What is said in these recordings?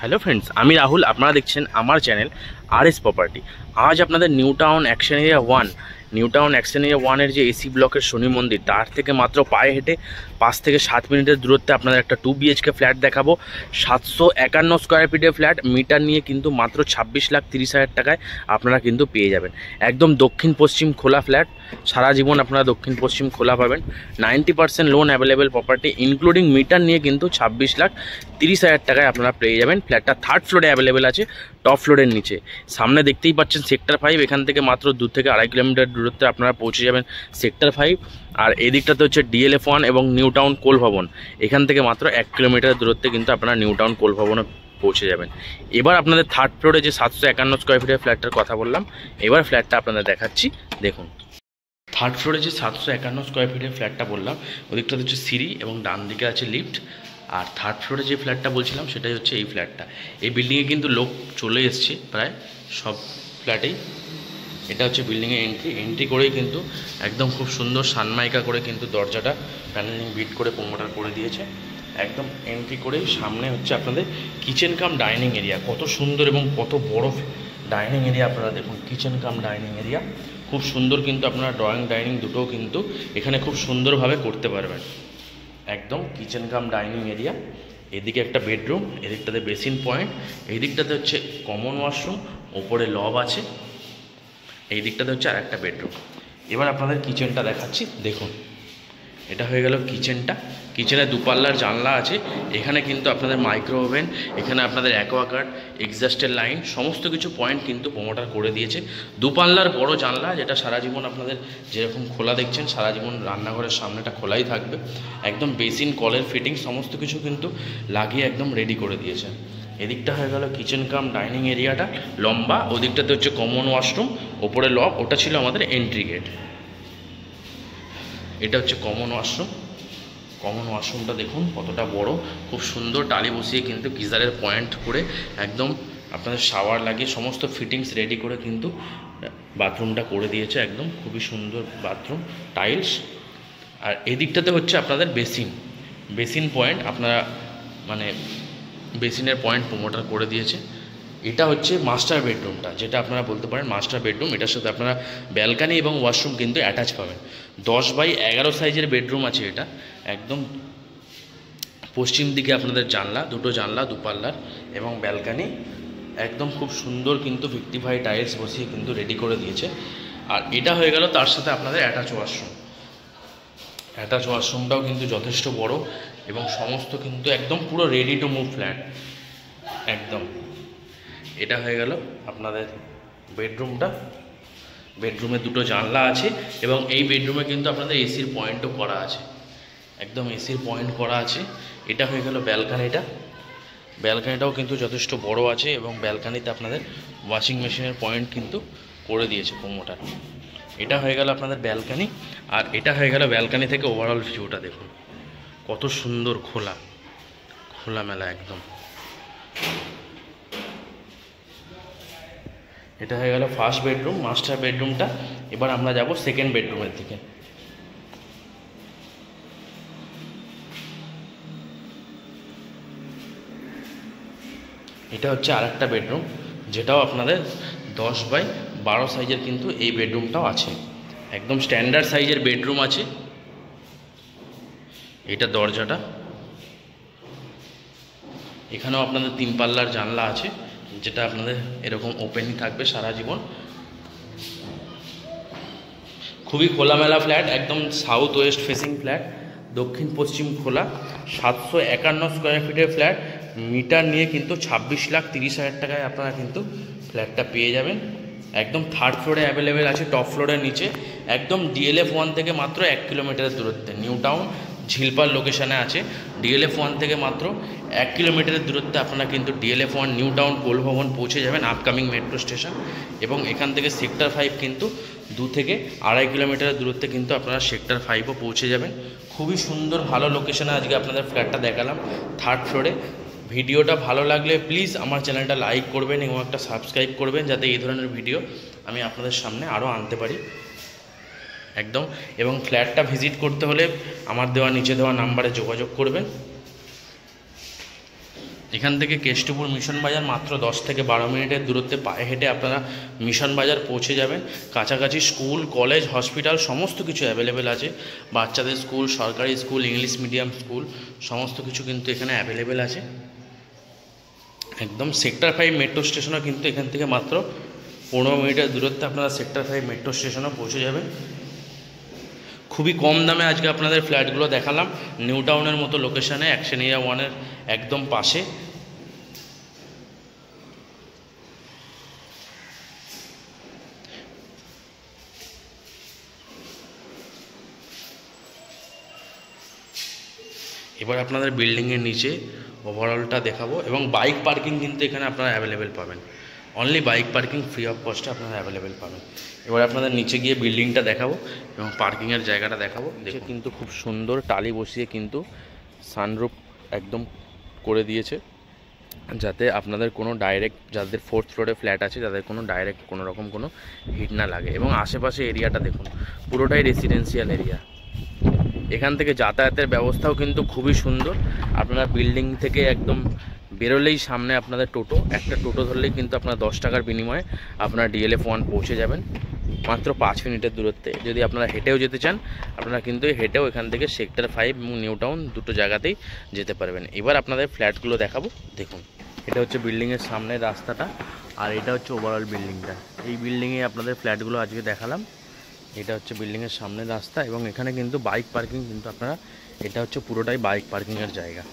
Hello friends, আমি রাহুল। আপনারা দেখছেন আমার চ্যানেল আরএস প্রপার্টি। আজ আপনাদের new town action area 1 new town action area 1 এর যে এসি ব্লকের শনি মন্দির, তার থেকে মাত্র পায়ে হেঁটে 5 থেকে 7 মিনিটের দূরত্বে আপনাদের একটা 2 BHK ফ্ল্যাট দেখাবো। 751 স্কোয়ার ফিটের ফ্ল্যাট, মিটার নিয়ে কিন্তু মাত্র 26,30,000 টাকায় আপনারা কিন্তু পেয়ে যাবেন। একদম দক্ষিণ পশ্চিম খোলা ফ্ল্যাট, সারা জীবন আপনারা দক্ষিণ পশ্চিম খোলা পাবেন। 90% loan available property, including meter নিয়ে কিন্তু 26,30,000 টাকায় আপনারা পেয়ে যাবেন। ফ্ল্যাটটা 3rd ফ্লোরে অ্যাভেলেবেল আছে, টপ ফ্লোরের নিচে। সামনে দেখতেই পাচ্ছেন সেক্টর 5, এখান থেকে মাত্র 2 থেকে 2.5 কিলোমিটার দূরত্বে আপনারা পৌঁছে যাবেন সেক্টর 5। আর এই দিকটাতে হচ্ছে DLF 1 এবং নিউ টাউন কোল ভবন, এখান থেকে মাত্র 1 কিলোমিটার দূরত্বে কিন্তু আপনারা নিউ টাউন কোল ভবনে পৌঁছে যাবেন। এবার আপনাদের 3rd ফ্লোরে যে 751 স্কোয়ার ফিটের ফ্ল্যাটটার কথা বললাম, এবার ফ্ল্যাটটা আপনাদের দেখাচ্ছি, দেখুন। 3rd ফ্লোরে যে 751 স্কোয়ার ফিটের ফ্ল্যাটটা বললাম, ওদিকটাতে হচ্ছে সিঁড়ি এবং ডান দিকে আছে লিফট। আর 3rd ফ্লোরে যে ফ্ল্যাটটা বলছিলাম সেটাই হচ্ছে এই ফ্ল্যাটটা। এই বিল্ডিংয়ে কিন্তু লোক চলে এসছে প্রায় সব ফ্ল্যাটেই। এটা হচ্ছে বিল্ডিংয়ে এন্ট্রি করেই কিন্তু একদম খুব সুন্দর সানমাইকা করে কিন্তু দরজাটা প্যানেলিং বিট করে প্রমোটার করে দিয়েছে। একদম এন্ট্রি করেই সামনে হচ্ছে আপনাদের কিচেন কাম ডাইনিং এরিয়া। কত সুন্দর এবং কত বড় ডাইনিং এরিয়া আপনারা দেখুন। কিচেন কাম ডাইনিং এরিয়া খুব সুন্দর, কিন্তু আপনারা ড্রয়িং ডাইনিং দুটোও কিন্তু এখানে খুব সুন্দরভাবে করতে পারবেন। একদম কিচেন কাম ডাইনিং এরিয়া। এদিকে একটা বেডরুম, এদিকটাতে বেসিন পয়েন্ট, এই দিকটাতে হচ্ছে কমন ওয়াশরুম, ওপরে লব আছে, এই দিকটাতে হচ্ছে আর একটা বেডরুম। এবার আপনাদের কিচেনটা দেখাচ্ছি, দেখুন। এটা হয়ে গেল কিচেনটা। কিচেনে 2 পাল্লার জানলা আছে, এখানে কিন্তু আপনাদের মাইক্রো ওভেন, এখানে আপনাদের অ্যাকোয়াগার্ড, এক্সস্টের লাইন, সমস্ত কিছু পয়েন্ট কিন্তু প্রমোটার করে দিয়েছে। 2 পাল্লার বড় জানলা, যেটা সারা জীবন আপনাদের যেরকম খোলা দেখছেন, সারা জীবন রান্নাঘরের সামনেটা খোলাই থাকবে। একদম বেসিন, কলের ফিটিং সমস্ত কিছু কিন্তু লাগিয়ে একদম রেডি করে দিয়েছে। এদিকটা হয়ে গেল কিচেন কাম ডাইনিং এরিয়াটা লম্বা, ওদিকটাতে হচ্ছে কমন ওয়াশরুম, ওপরে লব, ওটা ছিল আমাদের এন্ট্রি গেট। এটা হচ্ছে কমন ওয়াশরুম। কমন ওয়াশরুমটা দেখুন কতটা বড়, খুব সুন্দর টালি বসিয়ে কিন্তু গিজারের পয়েন্ট করে একদম আপনাদের শাওয়ার লাগিয়ে সমস্ত ফিটিংস রেডি করে কিন্তু বাথরুমটা করে দিয়েছে। একদম খুবই সুন্দর বাথরুম, টাইলস। আর এদিকটাতে হচ্ছে আপনাদের বেসিন পয়েন্ট, আপনারা মানে বেসিনের পয়েন্ট প্রমোটার করে দিয়েছে। এটা হচ্ছে মাস্টার বেডরুমটা, যেটা আপনারা বলতে পারেন মাস্টার বেডরুম। এটার সাথে আপনারা ব্যালকানি এবং ওয়াশরুম কিন্তু অ্যাটাচ পাবেন। 10x11 সাইজের বেডরুম আছে এটা। একদম পশ্চিম দিকে আপনাদের জানলা, 2টো জানলা 2 পাল্লার এবং ব্যালকানি। একদম খুব সুন্দর কিন্তু 55 টাইলস বসিয়ে কিন্তু রেডি করে দিয়েছে। আর এটা হয়ে গেল তার সাথে আপনাদের অ্যাটাচ ওয়াশরুম। অ্যাটাচ ওয়াশরুমটাও কিন্তু যথেষ্ট বড় এবং সমস্ত কিন্তু একদম পুরো রেডি টু মুভ ফ্ল্যাট একদম। এটা হয়ে গেল আপনাদের বেডরুমটা। বেডরুমে 2টো জানলা আছে এবং এই বেডরুমে কিন্তু আপনাদের এসির পয়েন্টও করা আছে, একদম এসির পয়েন্ট করা আছে। এটা হয়ে গেল ব্যালকানিটা। ব্যালকানিটাও কিন্তু যথেষ্ট বড় আছে এবং ব্যালকানিতে আপনাদের ওয়াশিং মেশিনের পয়েন্ট কিন্তু করে দিয়েছে প্রমোটার। এটা হয়ে গেল আপনাদের ব্যালকানি। আর এটা হয়ে গেল ব্যালকানি থেকে ওভারঅল ভিউটা দেখুন কত সুন্দর, খোলামেলা একদম। এটা হয়ে গেল ফার্স্ট বেডরুম, মাস্টার বেডরুমটা। এবার আমরা যাব সেকেন্ড বেডরুমের দিকে। এটা হচ্ছে আর একটা বেডরুম, যেটাও আপনাদের 10x12 সাইজের কিন্তু এই বেডরুমটাও আছে। একদম স্ট্যান্ডার্ড সাইজের বেডরুম আছে। এটা দরজাটা, এখানেও আপনাদের 3 পাল্লার জানলা আছে, যেটা আপনাদের এরকম ওপেনই থাকবে সারা জীবন। খুবই খোলামেলা ফ্ল্যাট, একদম সাউথ ওয়েস্ট ফেসিং ফ্ল্যাট, দক্ষিণ পশ্চিম খোলা। 751 স্কোয়ার ফিটের ফ্ল্যাট, মিটার নিয়ে কিন্তু 26,30,000 টাকায় আপনারা কিন্তু ফ্ল্যাটটা পেয়ে যাবেন। একদম 3rd ফ্লোরে অ্যাভেলেবেল আছে, টপ ফ্লোরের নিচে। একদম DLF 1 থেকে মাত্র 1 কিলোমিটারের দূরত্বে নিউ টাউন ঝিলপাল লোকেশানে আছে। DLF 1 থেকে মাত্র 1 কিলোমিটারের দূরত্বে আপনারা কিন্তু DLF 1 নিউ টাউন কোল ভবন পৌঁছে যাবেন, আপকামিং মেট্রো স্টেশন। এবং এখান থেকে সেক্টর 5 কিন্তু 2 থেকে 2.5 কিলোমিটারের দূরত্বে কিন্তু আপনারা সেক্টর 5ও পৌঁছে যাবেন। খুবই সুন্দর ভালো লোকেশানে আজকে আপনাদের ফ্ল্যাটটা দেখালাম 3rd ফ্লোরে। ভিডিওটা ভালো লাগলে প্লিজ আমার চ্যানেলটা লাইক করবেন এবং একটা সাবস্ক্রাইব করবেন, যাতে এই ধরনের ভিডিও আমি আপনাদের সামনে আরও আনতে পারি একদম। এবং ফ্ল্যাটটা ভিজিট করতে হলে আমার নিচে দেওয়া নাম্বারে যোগাযোগ করবেন। এখান থেকে কেষ্টপুর মিশন বাজার মাত্র 10 থেকে 12 মিনিটের দূরত্বে পায়ে হেঁটে আপনারা মিশন বাজার পৌঁছে যাবেন। কাছাকাছি স্কুল, কলেজ, হসপিটাল সমস্ত কিছু অ্যাভেলেবেল আছে। বাচ্চাদের স্কুল, সরকারি স্কুল, ইংলিশ মিডিয়াম স্কুল সমস্ত কিছু কিন্তু এখানে অ্যাভেলেবেল আছে। একদম সেক্টর 5 মেট্রো স্টেশনও কিন্তু এখান থেকে মাত্র 15 মিনিটের দূরত্বে আপনারা সেক্টর 5 মেট্রো স্টেশনও পৌঁছে যাবেন। খুবই কম দামে আজকে আপনাদের ফ্ল্যাটগুলো দেখালাম নিউ টাউনের মতো লোকেশানে, অ্যাকশন এরিয়া 1-এর একদম পাশে। এবার আপনাদের বিল্ডিংয়ের নিচে ওভারঅলটা দেখাবো এবং বাইক পার্কিং কিন্তু এখানে আপনারা অ্যাভেলেবেল পাবেন। Only bike parking free of কস্টে আপনারা অ্যাভেলেবেল পাবেন। এবার আপনাদের নিচে গিয়ে বিল্ডিংটা দেখাবো এবং পার্কিংয়ের জায়গাটা দেখাবো। দেখে কিন্তু খুব সুন্দর টালি বসিয়ে কিন্তু সানরুফ একদম করে দিয়েছে, যাতে আপনাদের কোনো ডাইরেক্ট, যাদের 4th ফ্লোরে ফ্ল্যাট আছে যাদের কোনো ডাইরেক্ট কোনো রকম কোনো হিট না লাগে। এবং আশেপাশে এরিয়াটা দেখুন, পুরোটাই রেসিডেন্সিয়াল এরিয়া। এখান থেকে যাতায়াতের ব্যবস্থাও কিন্তু খুবই সুন্দর। আপনারা বিল্ডিং থেকে একদম বেরোলেই সামনে আপনাদের টোটো, একটা টোটো ধরলেই কিন্তু আপনার 10 টাকার বিনিময়ে আপনারা DLF 1 পৌঁছে যাবেন মাত্র 5 মিনিটের দূরত্বে। যদি আপনারা হেঁটেও যেতে চান আপনারা কিন্তু হেঁটেও এখান থেকে সেক্টর 5 এবং নিউ টাউন দুটো জায়গাতেই যেতে পারবেন। এবার আপনাদের ফ্ল্যাটগুলো দেখাবো। দেখুন, এটা হচ্ছে বিল্ডিংয়ের সামনের রাস্তাটা, আর এটা হচ্ছে ওভারঅল বিল্ডিংটা। এই বিল্ডিংয়ে আপনাদের ফ্ল্যাটগুলো আজকে দেখালাম। এটা হচ্ছে বিল্ডিংয়ের সামনের রাস্তা এবং এখানে কিন্তু বাইক পার্কিং কিন্তু আপনারা, এটা হচ্ছে পুরোটাই বাইক পার্কিংয়ের জায়গা।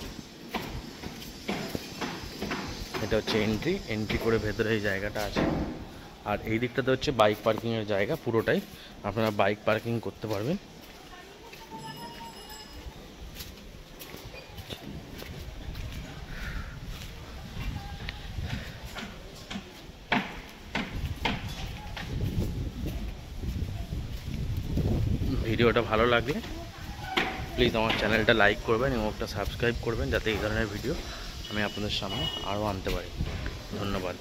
এটা হচ্ছে এন্ট্রি করে ভেতরে এই জায়গাটা আছে, আর এই দিকটাতে হচ্ছে বাইক পার্কিংয়ের জায়গা। পুরোটাই আপনারা বাইক পার্কিং করতে পারবেন। ভিডিওটা ভালো লাগলে প্লিজ আমার চ্যানেলটা লাইক করবেন এবং একটা সাবস্ক্রাইব করবেন, যাতে এই ধরনের ভিডিও আমি আপনাদের সামনে আরও আনতে পারি। ধন্যবাদ।